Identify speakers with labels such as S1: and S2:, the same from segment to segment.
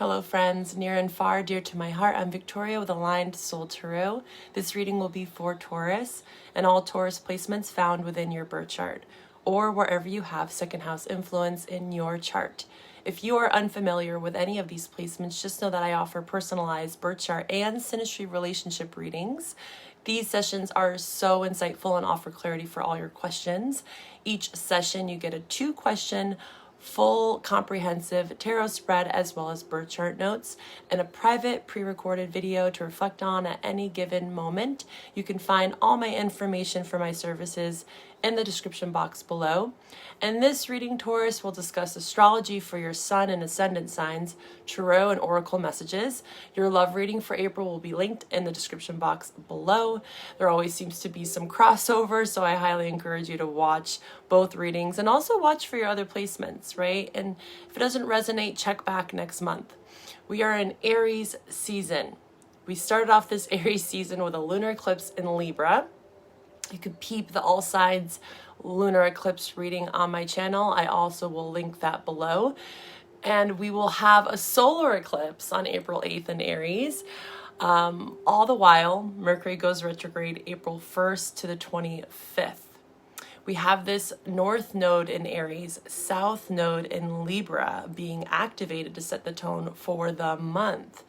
S1: Hello friends, near and far, dear to my heart. I'm Victoria with Aligned Soul Tarot. This reading will be for Taurus and all Taurus placements found within your birth chart or wherever you have second house influence in your chart. If you are unfamiliar with any of these placements, just know that I offer personalized birth chart and synastry relationship readings. These sessions are so insightful and offer clarity for all your questions. Each session you get a 2-question full comprehensive tarot spread as well as birth chart notes and a private pre-recorded video to reflect on at any given moment. You can find all my information for my services in the description box below. In this reading, Taurus will discuss astrology for your sun and ascendant signs, tarot and oracle messages. Your love reading for April will be linked in the description box below. There always seems to be some crossover, so I highly encourage you to watch both readings and also watch for your other placements, right? And if it doesn't resonate, check back next month. We are in Aries season. We started off this Aries season with a lunar eclipse in Libra. You can peep the all sides lunar eclipse reading on my channel. I also will link that below. And we will have a solar eclipse on April 8th in Aries. All the while, Mercury goes retrograde April 1st to the 25th. We have this north node in Aries, south node in Libra being activated to set the tone for the month.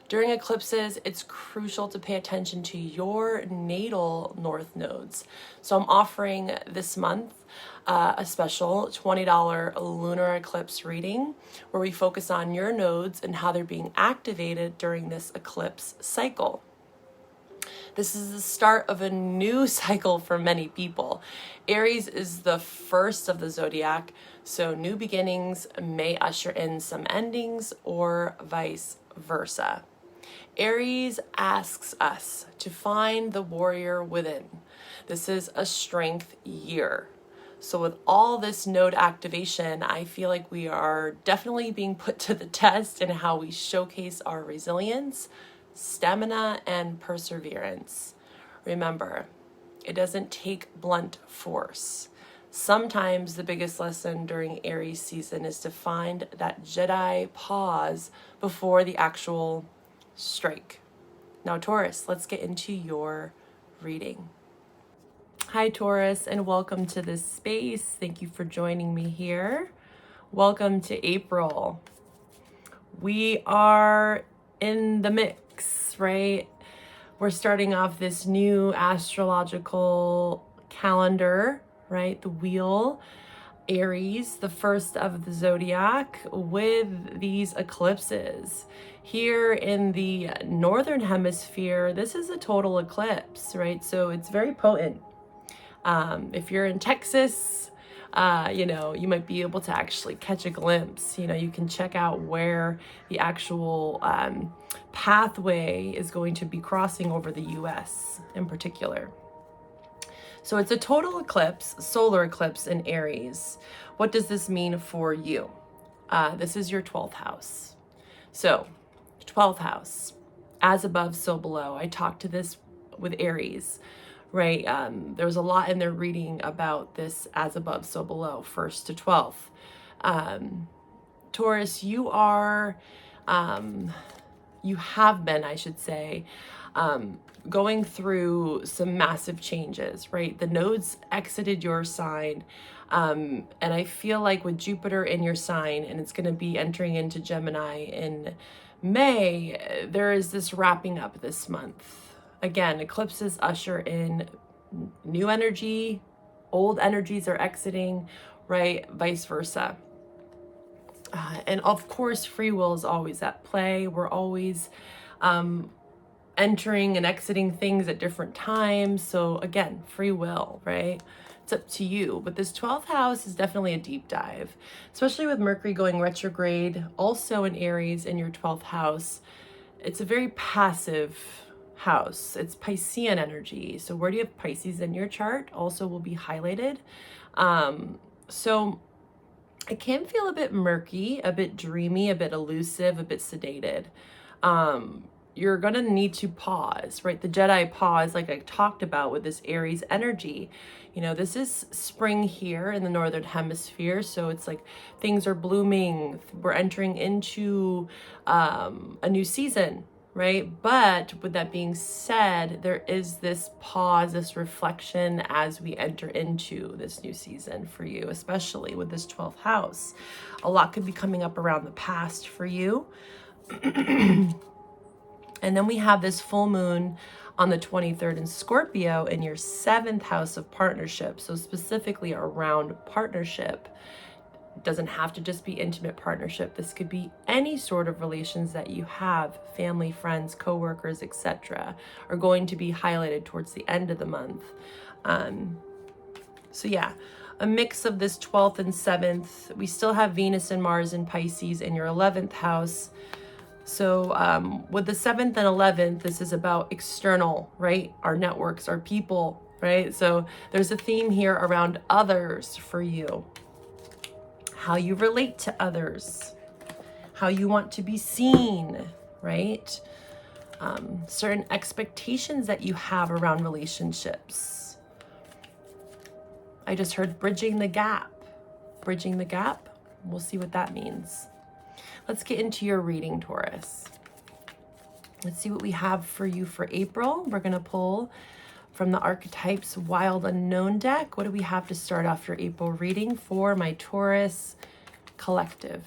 S1: During eclipses, it's crucial to pay attention to your natal north nodes. So I'm offering this month a special $20 lunar eclipse reading where we focus on your nodes and how they're being activated during this eclipse cycle. This is the start of a new cycle for many people. Aries is the first of the zodiac, so new beginnings may usher in some endings or vice versa. Aries asks us to find the warrior within. This is a strength year. So with all this node activation, I feel like we are definitely being put to the test in how we showcase our resilience, stamina, and perseverance. Remember, it doesn't take blunt force. Sometimes the biggest lesson during Aries season is to find that Jedi pause before the actual strike. Now, Taurus, let's get into your reading. Hi, Taurus, and welcome to this space. Thank you for joining me here. Welcome to April. We are in the mix, right? We're starting off this new astrological calendar, right? The wheel. Aries, the first of the zodiac, with these eclipses. Here in the northern hemisphere, this is a total eclipse, right? So it's very potent. If you're in Texas, you might be able to actually catch a glimpse. You can check out where the actual pathway is going to be crossing over the US in particular. So it's a total eclipse, solar eclipse in Aries. What does this mean for you? This is your 12th house. So 12th house, as above, so below. I talked to this with Aries, right? There was a lot in their reading about this as above, so below, 1st to 12th. Taurus, you have been, I should say, going through some massive changes, right? The nodes exited your sign. And I feel like with Jupiter in your sign, and it's going to be entering into Gemini in May, there is this wrapping up this month. Again, eclipses usher in new energy, old energies are exiting, right? Vice versa. And of course, free will is always at play. We're always entering and exiting things at different times. So again, free will, right? It's up to you. But this 12th house is definitely a deep dive, especially with Mercury going retrograde, also in Aries in your 12th house. It's a very passive house. It's Piscean energy. So where do you have Pisces in your chart also will be highlighted. So it can feel a bit murky, a bit dreamy, a bit elusive, a bit sedated. you're going to need to pause, right? The Jedi pause, like I talked about with this Aries energy. You know, this is spring here in the Northern Hemisphere. So it's like things are blooming. We're entering into a new season, right? But with that being said, there is this pause, this reflection as we enter into this new season for you, especially with this 12th house. A lot could be coming up around the past for you. And then we have this full moon on the 23rd in Scorpio in your 7th house of partnership. So specifically around partnership. It doesn't have to just be intimate partnership. This could be any sort of relations that you have, family, friends, coworkers, etc., are going to be highlighted towards the end of the month. So yeah, a mix of this 12th and 7th. We still have Venus and Mars in Pisces in your 11th house. So with the 7th and 11th, this is about external, right? Our networks, our people, right? So there's a theme here around others for you. How you relate to others. How you want to be seen, right? Certain expectations that you have around relationships. I just heard bridging the gap. Bridging the gap. We'll see what that means. Let's get into your reading, Taurus. Let's see what we have for you for April. We're going to pull from the Archetypes Wild Unknown deck. What do we have to start off your April reading for my Taurus collective?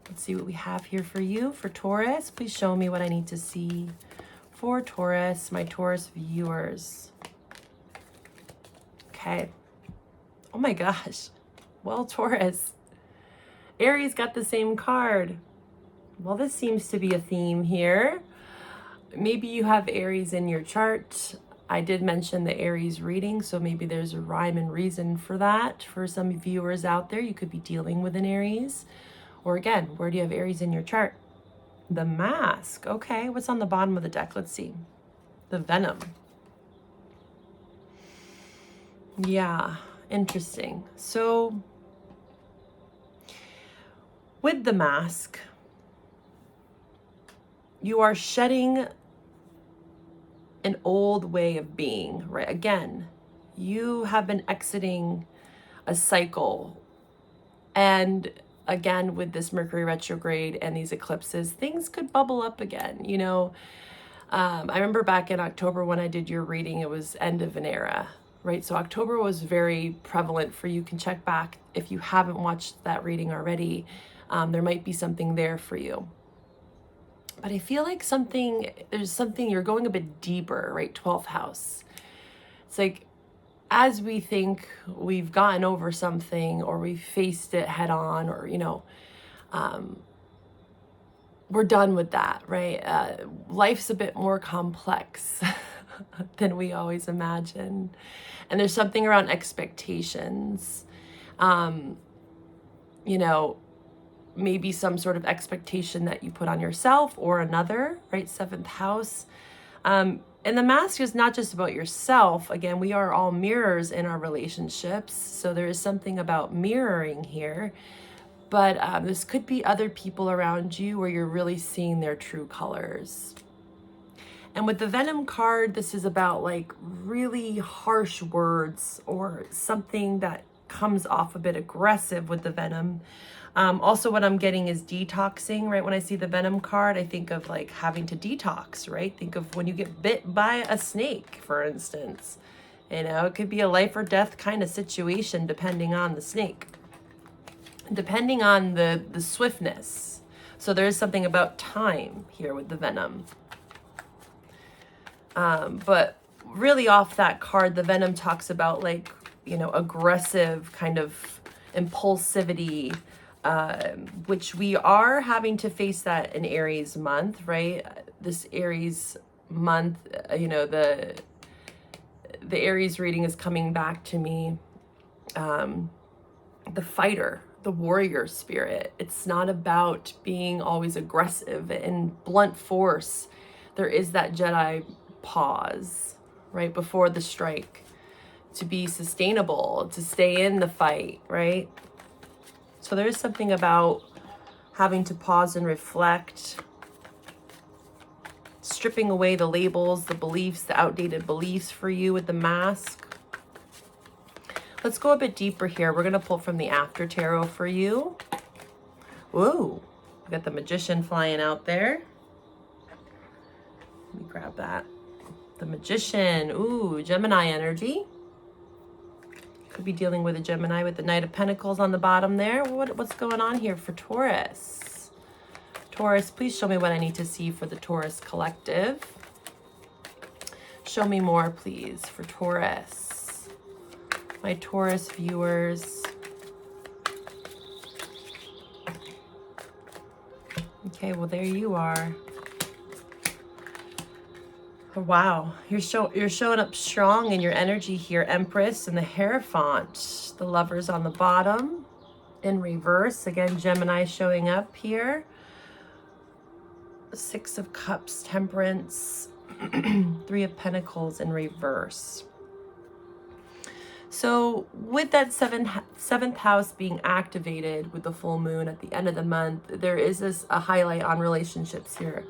S1: Let's see what we have here for you for Taurus. Please show me what I need to see for Taurus, my Taurus viewers. Okay. Oh my gosh. Well, Taurus. Aries got the same card. Well, this seems to be a theme here. Maybe you have Aries in your chart. I did mention the Aries reading, so maybe there's a rhyme and reason for that. For some viewers out there, you could be dealing with an Aries. Or again, where do you have Aries in your chart? The Mask. Okay, what's on the bottom of the deck? Let's see. The Venom. Yeah, interesting. So with the Mask, you are shedding an old way of being, right? Again, you have been exiting a cycle. And again, with this Mercury retrograde and these eclipses, things could bubble up again. You know, I remember back in October when I did your reading, it was end of an era, right? So October was very prevalent for you. You can check back if you haven't watched that reading already. There might be something there for you. But I feel like there's something, you're going a bit deeper, right? 12th house. It's like, as we think we've gotten over something or we've faced it head on, or, you know, we're done with that, right? Life's a bit more complex than we always imagine. And there's something around expectations, you know, maybe some sort of expectation that you put on yourself or another, right? 7th house. And the Mask is not just about yourself. Again, we are all mirrors in our relationships. So there is something about mirroring here. But this could be other people around you where you're really seeing their true colors. And with the Venom card, this is about like really harsh words or something that comes off a bit aggressive with the Venom. Also, what I'm getting is detoxing, right? When I see the Venom card, I think of like having to detox, right? Think of when you get bit by a snake, for instance. You know, it could be a life or death kind of situation depending on the snake, depending on the swiftness. So there is something about time here with the Venom. But really off that card, the Venom talks about like, you know, aggressive kind of impulsivity, which we are having to face that in Aries month, right? This Aries month, you know, the Aries reading is coming back to me. The fighter, the warrior spirit. It's not about being always aggressive and blunt force. There is that Jedi pause, right, before the strike, to be sustainable, to stay in the fight, right? So there is something about having to pause and reflect, stripping away the labels, the beliefs, the outdated beliefs for you with the mask. Let's go a bit deeper here. We're going to pull from the After Tarot for you. Whoa, we got the Magician flying out there. Let me grab that. The Magician. Ooh, Gemini energy. Could be dealing with a Gemini with the Knight of Pentacles on the bottom there. What's going on here for Taurus? Taurus, please show me what I need to see for the Taurus collective. Show me more, please, for Taurus. My Taurus viewers. Okay, well, there you are. Oh, wow, you're showing up strong in your energy here, Empress and the Hierophant. The Lovers on the bottom in reverse. Again, Gemini showing up here. Six of Cups, Temperance, Three of Pentacles in reverse. So with that seventh house being activated with the full moon at the end of the month, there is a highlight on relationships here.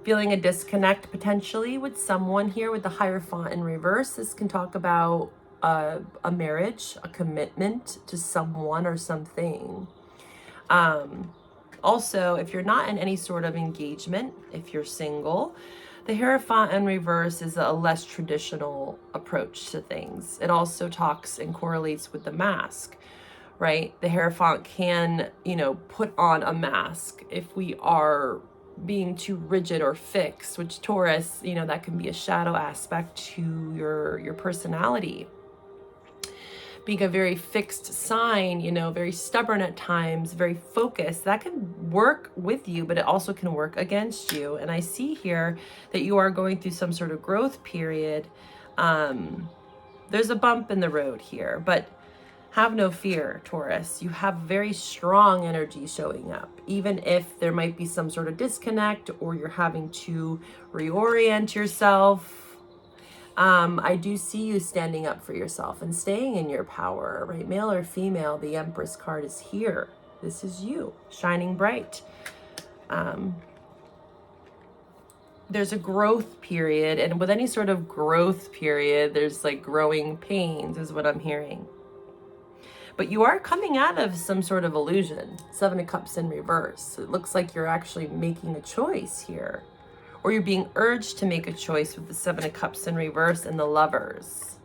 S1: Feeling a disconnect potentially with someone here with the Hierophant in reverse. This can talk about a marriage, a commitment to someone or something. Also, if you're not in any sort of engagement, if you're single, the Hierophant in reverse is a less traditional approach to things. It also talks and correlates with the mask, right? The Hierophant can, put on a mask if we are being too rigid or fixed, which Taurus, that can be a shadow aspect to your personality. Being a very fixed sign, very stubborn at times, very focused, that can work with you, but it also can work against you. And I see here that you are going through some sort of growth period. There's a bump in the road here, but have no fear, Taurus. You have very strong energy showing up, even if there might be some sort of disconnect or you're having to reorient yourself. I do see you standing up for yourself and staying in your power, right? Male or female, the Empress card is here. This is you, shining bright. There's a growth period, and with any sort of growth period, there's like growing pains is what I'm hearing. But you are coming out of some sort of illusion. Seven of Cups in reverse. It looks like you're actually making a choice here. Or you're being urged to make a choice with the Seven of Cups in reverse and the Lovers.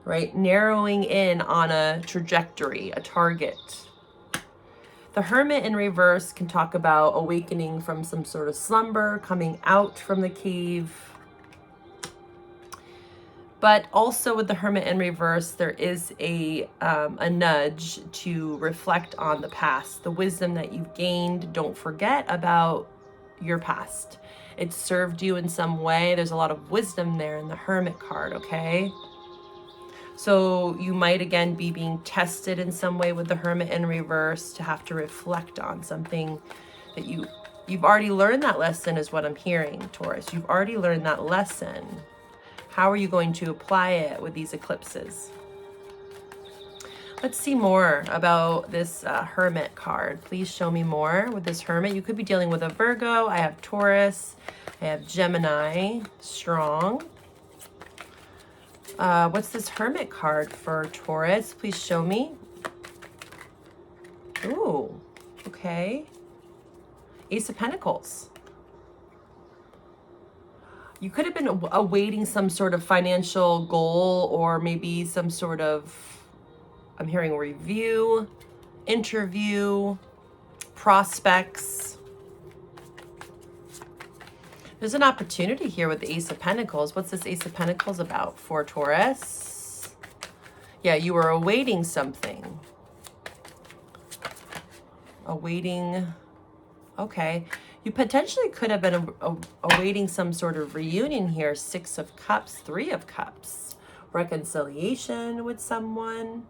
S1: Right? Narrowing in on a trajectory, a target. The Hermit in reverse can talk about awakening from some sort of slumber, coming out from the cave. But also with the Hermit in reverse, there is a nudge to reflect on the past, the wisdom that you've gained. Don't forget about your past. It served you in some way. There's a lot of wisdom there in the Hermit card, okay? So you might again be being tested in some way with the Hermit in reverse to have to reflect on something that you've already learned. That lesson is what I'm hearing, Taurus. You've already learned that lesson. How are you going to apply it with these eclipses? Let's see more about this Hermit card. Please show me more with this Hermit. You could be dealing with a Virgo. I have Taurus. I have Gemini. Strong. What's this Hermit card for Taurus? Please show me. Ooh, okay. Ace of Pentacles. You could have been awaiting some sort of financial goal or maybe some sort of, I'm hearing review, interview, prospects. There's an opportunity here with the Ace of Pentacles. What's this Ace of Pentacles about for Taurus? Yeah, you were awaiting something. Awaiting, okay. You potentially could have been awaiting some sort of reunion here. Six of Cups, Three of Cups. Reconciliation with someone.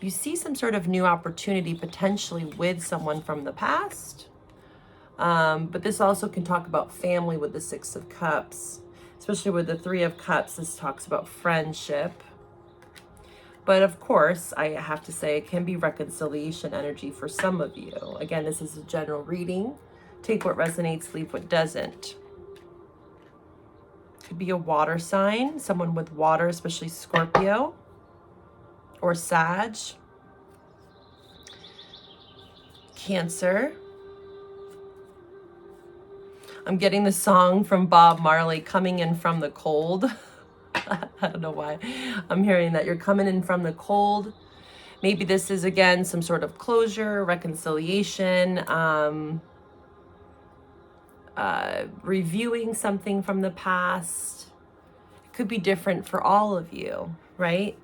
S1: You see some sort of new opportunity potentially with someone from the past. But this also can talk about family with the Six of Cups. Especially with the Three of Cups, this talks about friendship. But of course, I have to say it can be reconciliation energy for some of you. Again, this is a general reading. Take what resonates, leave what doesn't. Could be a water sign, someone with water, especially Scorpio or Sag. Cancer. I'm getting the song from Bob Marley, Coming In From the Cold. I don't know why I'm hearing that. You're coming in from the cold. Maybe this is, again, some sort of closure, reconciliation, reviewing something from the past. It could be different for all of you, right?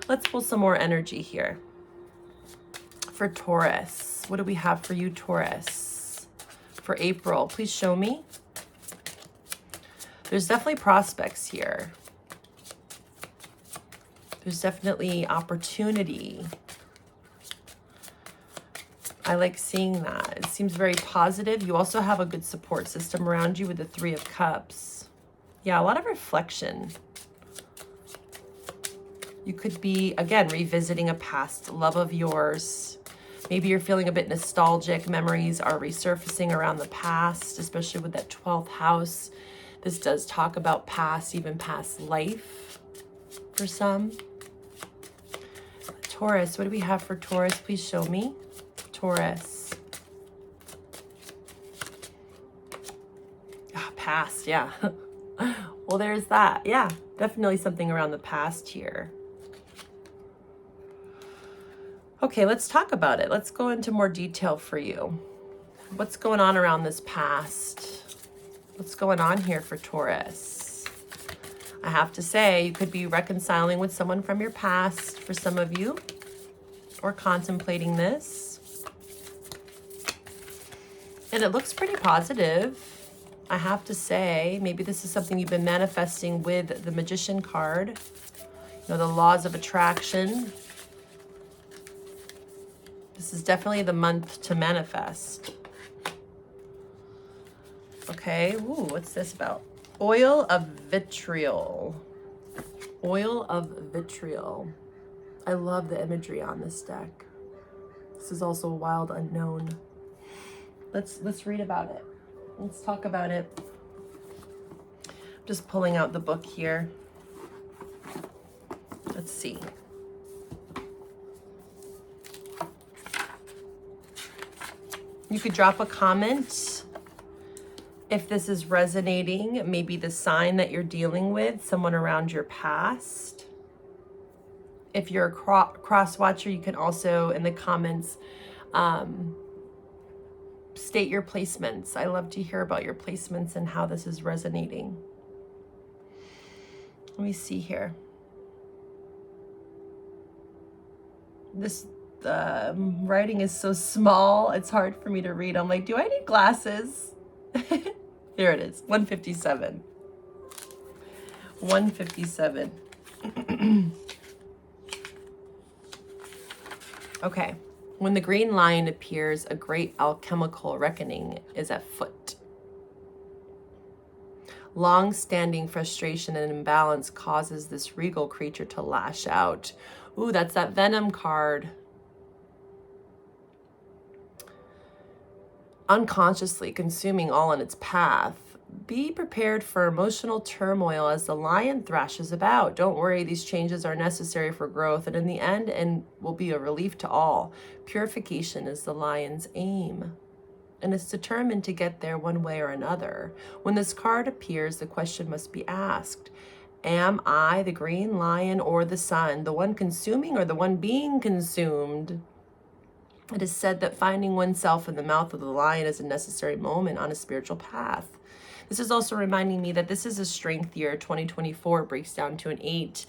S1: Let's pull some more energy here. For Taurus, what do we have for you, Taurus? For April, please show me. There's definitely prospects here. There's definitely opportunity. I like seeing that. It seems very positive. You also have a good support system around you with the Three of Cups. Yeah, a lot of reflection. You could be, again, revisiting a past love of yours. Maybe you're feeling a bit nostalgic. Memories are resurfacing around the past, especially with that 12th house. This does talk about past, even past life for some. Taurus, what do we have for Taurus? Please show me. Taurus. Past, yeah. Well, there's that. Yeah, definitely something around the past here. Okay, let's talk about it. Let's go into more detail for you. What's going on around this past? What's going on here for Taurus? I have to say, you could be reconciling with someone from your past for some of you, or contemplating this. And it looks pretty positive, I have to say. Maybe this is something you've been manifesting with the Magician card. You know, the laws of attraction. This is definitely the month to manifest. Okay, ooh, what's this about? Oil of vitriol. Oil of vitriol. I love the imagery on this deck. This is also a wild unknown. Let's read about it. Let's talk about it. I'm just pulling out the book here. Let's see. You could drop a comment if this is resonating, maybe the sign that you're dealing with, someone around your past. If you're a cross watcher, you can also, in the comments, state your placements. I love to hear about your placements and how this is resonating. Let me see here. This writing is so small, it's hard for me to read. I'm like, do I need glasses? There it is, 157. 157. Okay. When the green line appears, a great alchemical reckoning is at foot. Long-standing frustration and imbalance causes this regal creature to lash out. Ooh, that's that Venom card. Unconsciously consuming all in its path. Be prepared for emotional turmoil as the lion thrashes about. Don't worry, these changes are necessary for growth, and in the end, and will be a relief to all. Purification is the lion's aim, and it's determined to get there one way or another. When this card appears, the question must be asked: am I the green lion or the sun, the one consuming or the one being consumed? It is said that finding oneself in the mouth of the lion is a necessary moment on a spiritual path. This is also reminding me that this is a strength year. 2024 breaks down to an 8.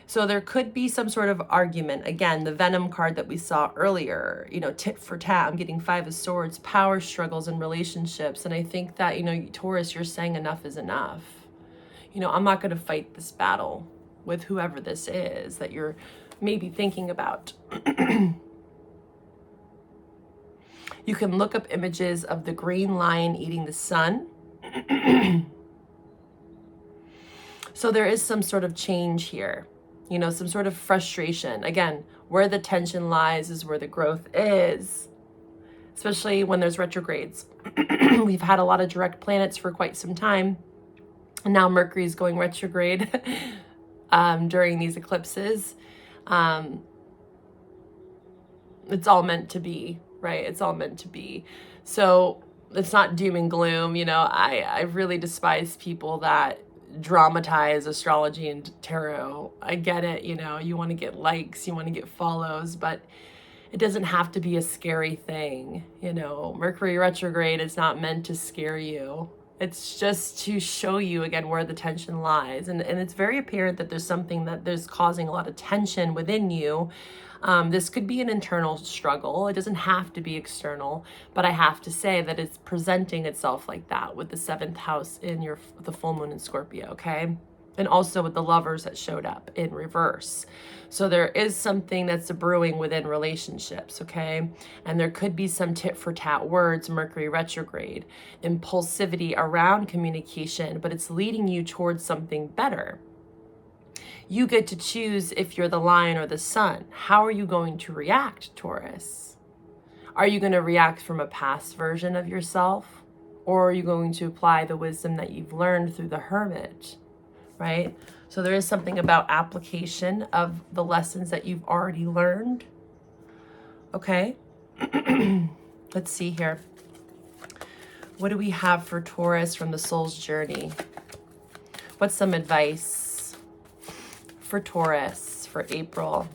S1: So there could be some sort of argument. Again, the Venom card that we saw earlier, you know, tit for tat. I'm getting 5 of Swords, power struggles in relationships. And I think that, you know, Taurus, you're saying enough is enough. You know, I'm not going to fight this battle with whoever this is that you're maybe thinking about. You can look up images of the green lion eating the sun. So there is some sort of change here, you know, some sort of frustration. Again, where the tension lies is where the growth is. especially when there's retrogrades. We've had a lot of direct planets for quite some time, and now Mercury is going retrograde during these eclipses. It's all meant to be, right? It's all meant to be. So it's not doom and gloom. You know, I really despise people that dramatize astrology and tarot. I get it, you know, you want to get likes, you want to get follows, but it doesn't have to be a scary thing. You know, Mercury retrograde is not meant to scare you. It's just to show you again where the tension lies. And it's very apparent that there's something that there's causing a lot of tension within you. This could be an internal struggle. It doesn't have to be external, but I have to say that it's presenting itself like that with the 7th house in the full moon in Scorpio, okay? And also with the Lovers that showed up in reverse. So there is something that's brewing within relationships, okay? And there could be some tit for tat words, Mercury retrograde, impulsivity around communication, but it's leading you towards something better. You get to choose if you're the Lion or the Sun. How are you going to react, Taurus? Are you going to react from a past version of yourself? Or are you going to apply the wisdom that you've learned through the Hermit, right? So there is something about application of the lessons that you've already learned. Okay. Let's see here. What do we have for Taurus from the soul's journey? What's some advice for Taurus for April?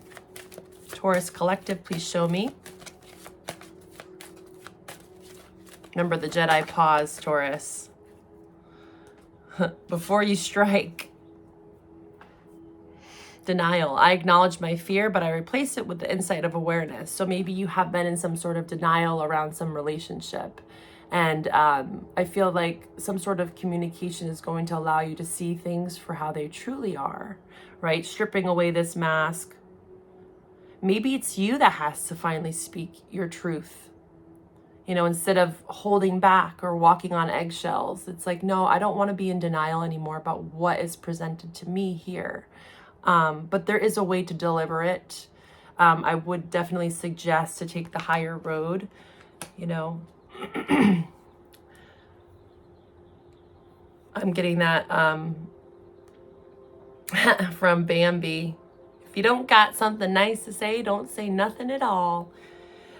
S1: Taurus Collective, please show me. Remember the Jedi pause, Taurus. Before you strike. Denial. I acknowledge my fear, but I replace it with the insight of awareness. So maybe you have been in some sort of denial around some relationship. And I feel like some sort of communication is going to allow you to see things for how they truly are, right? Stripping away this mask. Maybe it's you that has to finally speak your truth. You know, instead of holding back or walking on eggshells, it's like, no, I don't want to be in denial anymore about what is presented to me here. But there is a way to deliver it. I would definitely suggest to take the higher road, you know. I'm getting that from Bambi. If you don't got something nice to say, don't say nothing at all.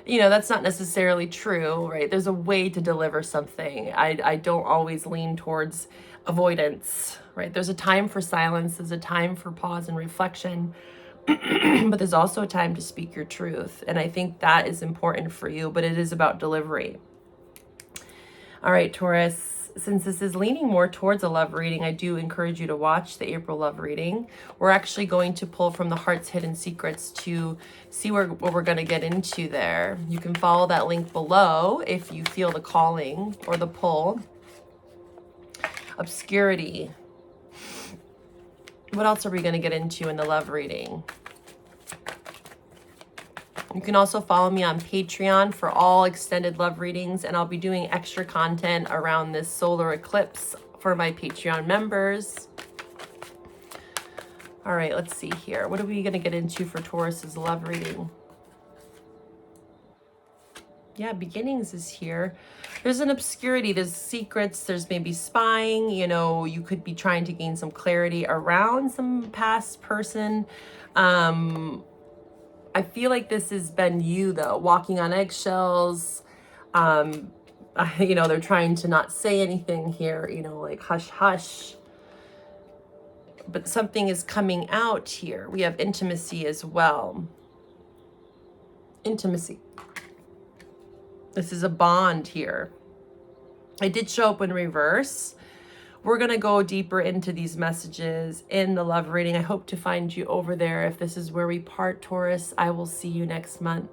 S1: You know, that's not necessarily true, right? There's a way to deliver something. I don't always lean towards avoidance, right? There's a time for silence. There's a time for pause and reflection. But there's also a time to speak your truth. And I think that is important for you, but it is about delivery. All right, Taurus. Since this is leaning more towards a love reading, I do encourage you to watch the April love reading. We're actually going to pull from the Heart's Hidden Secrets to see what we're going to get into there. You can follow that link below if you feel the calling or the pull. Obscurity. What else are we going to get into in the love reading? You can also follow me on Patreon for all extended love readings, and I'll be doing extra content around this solar eclipse for my Patreon members. All right, let's see here. What are we going to get into for Taurus's love reading? Yeah, beginnings is here. There's an obscurity, there's secrets, there's maybe spying, you know, you could be trying to gain some clarity around some past person. I feel like this has been you, though, walking on eggshells. You know, they're trying to not say anything here, you know, like hush, hush. But something is coming out here. We have intimacy as well. Intimacy. This is a bond here. I did show up in reverse. We're going to go deeper into these messages in the love reading. I hope to find you over there. If this is where we part, Taurus, I will see you next month.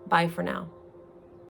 S1: Bye for now.